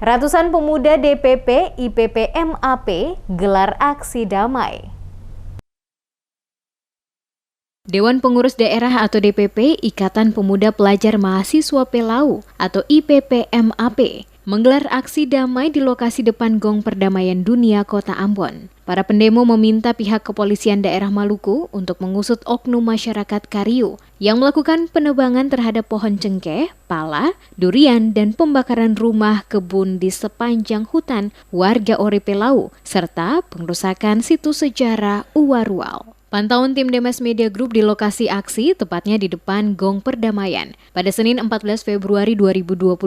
Ratusan pemuda DPP IPP MAP gelar aksi damai. Dewan Pengurus Daerah atau DPP Ikatan Pemuda Pelajar Mahasiswa Pelau atau IPP MAP menggelar aksi damai di lokasi depan Gong Perdamaian Dunia Kota Ambon. Para pendemo meminta pihak kepolisian daerah Maluku untuk mengusut oknum masyarakat Kariu yang melakukan penebangan terhadap pohon cengkeh, pala, durian, dan pembakaran rumah kebun di sepanjang hutan warga Ori Pelau, serta pengrusakan situs sejarah Uwarual. Pantauan tim Demes Media Group di lokasi aksi, tepatnya di depan Gong Perdamaian, pada Senin 14 Februari 2022.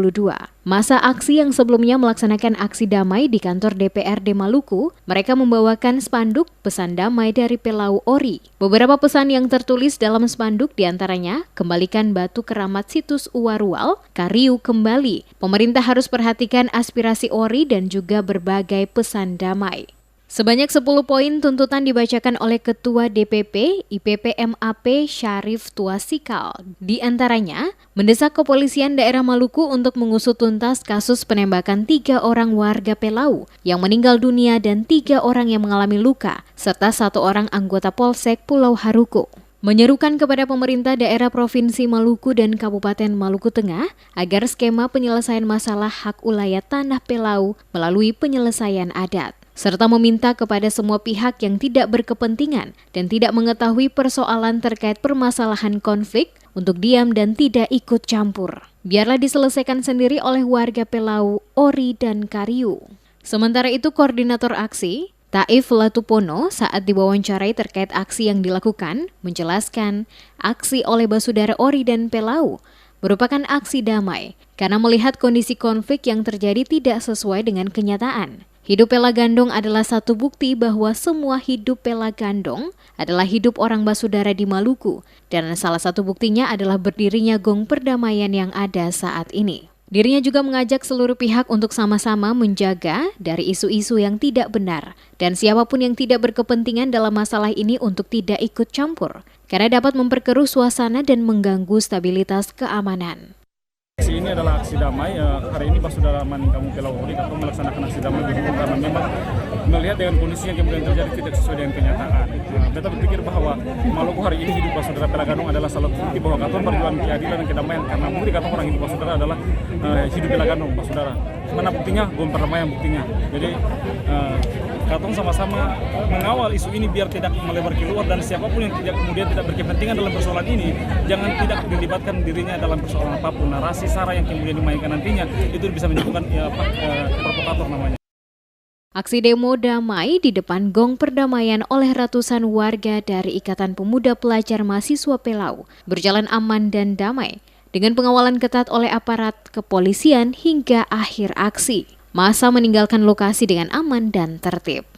Masa aksi yang sebelumnya melaksanakan aksi damai di kantor DPRD Maluku, mereka membawakan spanduk pesan damai dari Pelau Ori. Beberapa pesan yang tertulis dalam spanduk diantaranya, kembalikan batu keramat situs Uwarual, Kariu kembali. Pemerintah harus perhatikan aspirasi Ori dan juga berbagai pesan damai. Sebanyak 10 poin tuntutan dibacakan oleh Ketua DPP IPP MAP Syarif Tuasikal. Di antaranya, mendesak kepolisian daerah Maluku untuk mengusut tuntas kasus penembakan 3 orang warga Pelau yang meninggal dunia dan 3 orang yang mengalami luka, serta 1 orang anggota Polsek Pulau Haruku. Menyerukan kepada pemerintah daerah Provinsi Maluku dan Kabupaten Maluku Tengah agar skema penyelesaian masalah hak ulayat tanah Pelau melalui penyelesaian adat, serta meminta kepada semua pihak yang tidak berkepentingan dan tidak mengetahui persoalan terkait permasalahan konflik untuk diam dan tidak ikut campur. Biarlah diselesaikan sendiri oleh warga Pelau, Ori, dan Kariu. Sementara itu, Koordinator Aksi, Taif Latupono, saat diwawancarai terkait aksi yang dilakukan, menjelaskan aksi oleh Basudara Ori dan Pelau merupakan aksi damai karena melihat kondisi konflik yang terjadi tidak sesuai dengan kenyataan. Hidup Pela Gandong adalah satu bukti bahwa semua hidup Pela Gandong adalah hidup orang Basudara di Maluku, dan salah satu buktinya adalah berdirinya Gong Perdamaian yang ada saat ini. Dirinya juga mengajak seluruh pihak untuk sama-sama menjaga dari isu-isu yang tidak benar, dan siapapun yang tidak berkepentingan dalam masalah ini untuk tidak ikut campur, karena dapat memperkeruh suasana dan mengganggu stabilitas keamanan. Aksi ini adalah aksi damai. Hari ini Basudara Maningkamu Pelau Ori atau melaksanakan aksi damai di karena memang melihat dengan kondisi yang kemudian terjadi tidak sesuai dengan kenyataan. Kita berpikir bahwa Maluku hari ini hidup Basudara Pela Gandong adalah salah satu bukti bahwa Katon perjuangan keadilan dan kedamaian, karena bukti Katon orang hidup Basudara adalah hidup Pela Gandong Basudara. Mana buktinya? Gong Perdamaian buktinya. Jadi Katon sama-sama mengawal isu ini biar tidak melebar keluar, dan siapapun yang kemudian tidak berkepentingan dalam persoalan ini jangan tidak dilibatkan dirinya dalam persoalan apapun. Narasi sara yang kemudian dimainkan nantinya itu bisa menyebabkan provokator namanya. Aksi demo damai di depan Gong Perdamaian oleh ratusan warga dari Ikatan Pemuda Pelajar Mahasiswa Pelau berjalan aman dan damai dengan pengawalan ketat oleh aparat kepolisian hingga akhir aksi. Massa meninggalkan lokasi dengan aman dan tertib.